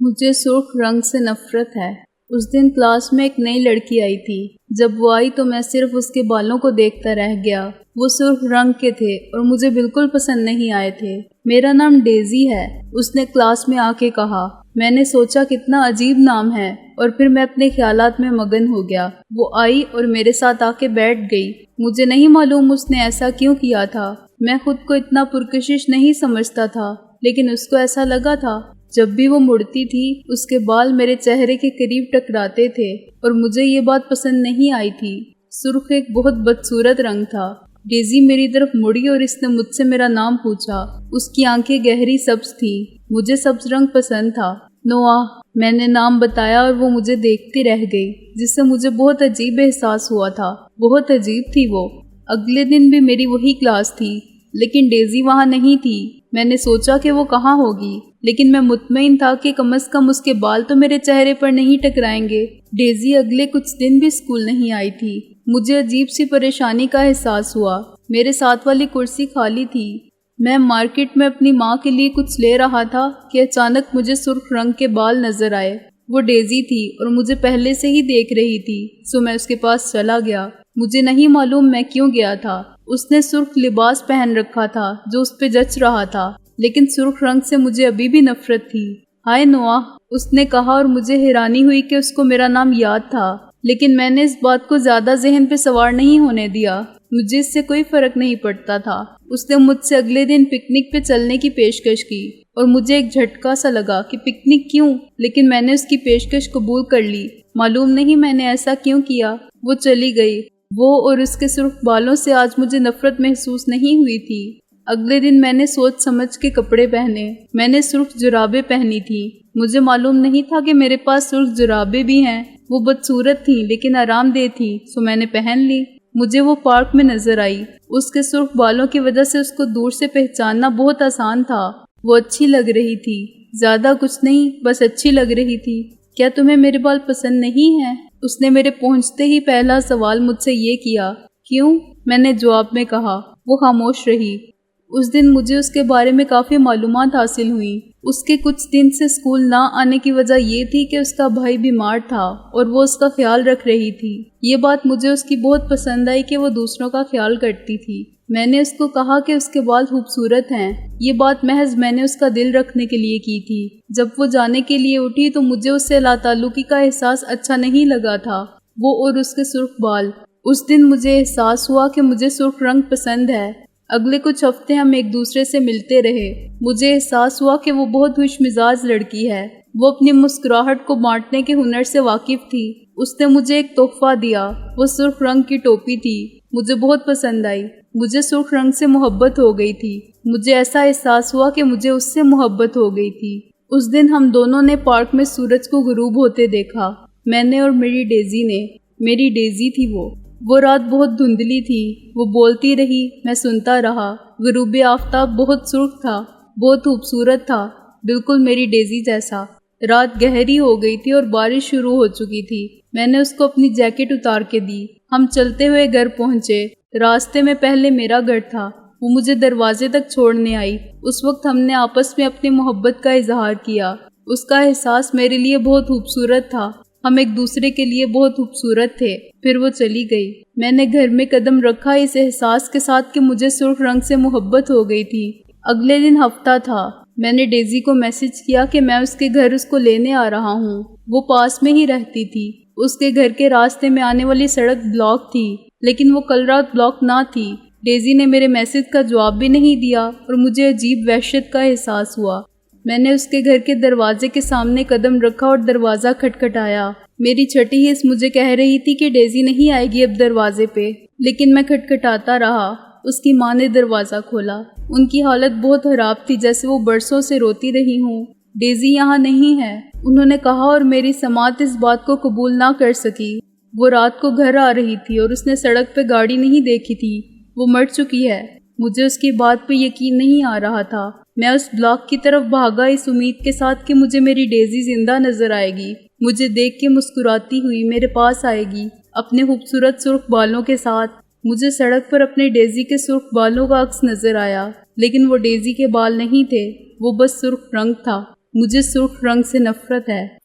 مجھے سرخ رنگ سے نفرت ہے۔ اس دن کلاس میں ایک نئی لڑکی آئی تھی۔ جب وہ آئی تو میں صرف اس کے بالوں کو دیکھتا رہ گیا۔ وہ سرخ رنگ کے تھے اور مجھے بالکل پسند نہیں آئے تھے۔ میرا نام ڈیزی ہے، اس نے کلاس میں آ کے کہا۔ میں نے سوچا کتنا عجیب نام ہے اور پھر میں اپنے خیالات میں مگن ہو گیا۔ وہ آئی اور میرے ساتھ آ کے بیٹھ گئی۔ مجھے نہیں معلوم اس نے ایسا کیوں کیا تھا۔ میں خود کو اتنا پرکشش نہیں سمجھتا تھا، لیکن اس کو ایسا لگا تھا۔ جب بھی وہ مڑتی تھی اس کے بال میرے چہرے کے قریب ٹکراتے تھے اور مجھے یہ بات پسند نہیں آئی تھی۔ سرخ ایک بہت بدصورت رنگ تھا۔ ڈیزی میری طرف مڑی اور اس نے مجھ سے میرا نام پوچھا۔ اس کی آنکھیں گہری سبز تھیں۔ مجھے سبز رنگ پسند تھا۔ نوآ، میں نے نام بتایا اور وہ مجھے دیکھتی رہ گئی، جس سے مجھے بہت عجیب احساس ہوا تھا۔ بہت عجیب تھی وہ۔ اگلے دن بھی میری وہی کلاس تھی، لیکن ڈیزی وہاں نہیں تھی۔ میں نے سوچا کہ وہ کہاں ہوگی، لیکن میں مطمئن تھا کہ کم از کم اس کے بال تو میرے چہرے پر نہیں ٹکرائیں گے۔ ڈیزی اگلے کچھ دن بھی اسکول نہیں آئی تھی۔ مجھے عجیب سی پریشانی کا احساس ہوا۔ میرے ساتھ والی کرسی خالی تھی۔ میں مارکیٹ میں اپنی ماں کے لیے کچھ لے رہا تھا کہ اچانک مجھے سرخ رنگ کے بال نظر آئے۔ وہ ڈیزی تھی اور مجھے پہلے سے ہی دیکھ رہی تھی، سو میں اس کے پاس چلا گیا۔ مجھے نہیں معلوم میں کیوں گیا تھا۔ اس نے سرخ لباس پہن رکھا تھا جو اس پہ جچ رہا تھا، لیکن سرخ رنگ سے مجھے ابھی بھی نفرت تھی۔ ہائے نوآ، اس نے کہا اور مجھے حیرانی ہوئی کہ اس کو میرا نام یاد تھا، لیکن میں نے اس بات کو زیادہ ذہن پہ سوار نہیں ہونے دیا۔ مجھے اس سے کوئی فرق نہیں پڑتا تھا۔ اس نے مجھ سے اگلے دن پکنک پہ چلنے کی پیشکش کی اور مجھے ایک جھٹکا سا لگا کہ پکنک کیوں، لیکن میں نے اس کی پیشکش قبول کر لی۔ معلوم نہیں میں نے ایسا کیوں کیا۔ وہ چلی گئی۔ وہ اور اس کے سرخ بالوں سے آج مجھے نفرت محسوس نہیں ہوئی تھی۔ اگلے دن میں نے سوچ سمجھ کے کپڑے پہنے۔ میں نے سرخ جرابیں پہنی تھی۔ مجھے معلوم نہیں تھا کہ میرے پاس سرخ جرابیں بھی ہیں۔ وہ بدصورت تھیں لیکن آرام دہ تھیں، سو میں نے پہن لی۔ مجھے وہ پارک میں نظر آئی۔ اس کے سرخ بالوں کی وجہ سے اس کو دور سے پہچاننا بہت آسان تھا۔ وہ اچھی لگ رہی تھی، زیادہ کچھ نہیں، بس اچھی لگ رہی تھی۔ کیا تمہیں میرے بال پسند نہیں ہیں؟ اس نے میرے پہنچتے ہی پہلا سوال مجھ سے یہ کیا۔ کیوں؟ میں نے جواب میں کہا۔ وہ خاموش رہی۔ اس دن مجھے اس کے بارے میں کافی معلومات حاصل ہوئیں۔ اس کے کچھ دن سے اسکول نہ آنے کی وجہ یہ تھی کہ اس کا بھائی بیمار تھا اور وہ اس کا خیال رکھ رہی تھی۔ یہ بات مجھے اس کی بہت پسند آئی کہ وہ دوسروں کا خیال کرتی تھی۔ میں نے اس کو کہا کہ اس کے بال خوبصورت ہیں۔ یہ بات محض میں نے اس کا دل رکھنے کے لیے کی تھی۔ جب وہ جانے کے لیے اٹھی تو مجھے اس سے لا تعلقی کا احساس اچھا نہیں لگا تھا۔ وہ اور اس کے سرخ بال۔ اس دن مجھے احساس ہوا کہ مجھے سرخ رنگ پسند ہے۔ اگلے کچھ ہفتے ہم ایک دوسرے سے ملتے رہے۔ مجھے احساس ہوا کہ وہ بہت خوش مزاج لڑکی ہے۔ وہ اپنی مسکراہٹ کو بانٹنے کے ہنر سے واقف تھی۔ اس نے مجھے ایک تحفہ دیا۔ وہ سرخ رنگ کی ٹوپی تھی۔ مجھے بہت پسند آئی۔ مجھے سرخ رنگ سے محبت ہو گئی تھی۔ مجھے ایسا احساس ہوا کہ مجھے اس سے محبت ہو گئی تھی۔ اس دن ہم دونوں نے پارک میں سورج کو غروب ہوتے دیکھا، میں نے اور میری ڈیزی نے۔ میری ڈیزی تھی وہ رات بہت دھندلی تھی۔ وہ بولتی رہی، میں سنتا رہا۔ غروب آفتاب بہت سرخ تھا، بہت خوبصورت تھا، بالکل میری ڈیزی جیسا۔ رات گہری ہو گئی تھی اور بارش شروع ہو چکی تھی۔ میں نے اس کو اپنی جیکٹ اتار کے دی۔ ہم چلتے ہوئے گھر پہنچے۔ راستے میں پہلے میرا گھر تھا۔ وہ مجھے دروازے تک چھوڑنے آئی۔ اس وقت ہم نے آپس میں اپنی محبت کا اظہار کیا۔ اس کا احساس میرے لیے بہت خوبصورت تھا۔ ہم ایک دوسرے کے لیے بہت خوبصورت تھے۔ پھر وہ چلی گئی۔ میں نے گھر میں قدم رکھا اس احساس کے ساتھ کہ مجھے سرخ رنگ سے محبت ہو گئی تھی۔ اگلے دن ہفتہ تھا۔ میں نے ڈیزی کو میسج کیا کہ میں اس کے گھر اس کو لینے آ رہا ہوں۔ وہ پاس میں ہی رہتی تھی۔ اس کے گھر کے راستے میں آنے والی سڑک بلاک تھی، لیکن وہ کل رات بلاک نہ تھی۔ ڈیزی نے میرے میسج کا جواب بھی نہیں دیا اور مجھے عجیب وحشت کا احساس ہوا۔ میں نے اس کے گھر کے دروازے کے سامنے قدم رکھا اور دروازہ کھٹکھٹایا۔ میری چھٹی حص مجھے کہہ رہی تھی کہ ڈیزی نہیں آئے گی اب دروازے پہ، لیکن میں کھٹکھٹاتا رہا۔ اس کی ماں نے دروازہ کھولا۔ ان کی حالت بہت خراب تھی، جیسے وہ برسوں سے روتی رہی ہوں۔ ڈیزی یہاں نہیں ہے، انہوں نے کہا، اور میری سماعت اس بات کو قبول نہ کر سکی۔ وہ رات کو گھر آ رہی تھی اور اس نے سڑک پہ گاڑی نہیں دیکھی تھی۔ وہ مر چکی ہے۔ مجھے اس کی بات پہ یقین نہیں آ رہا تھا۔ میں اس بلاک کی طرف بھاگا اس امید کے ساتھ کہ مجھے میری ڈیزی زندہ نظر آئے گی، مجھے دیکھ کے مسکراتی ہوئی میرے پاس آئے گی اپنے خوبصورت سرخ بالوں کے ساتھ۔ مجھے سڑک پر اپنے ڈیزی کے سرخ بالوں کا عکس نظر آیا، لیکن وہ ڈیزی کے بال نہیں تھے، وہ بس سرخ رنگ تھا۔ مجھے سرخ رنگ سے نفرت ہے۔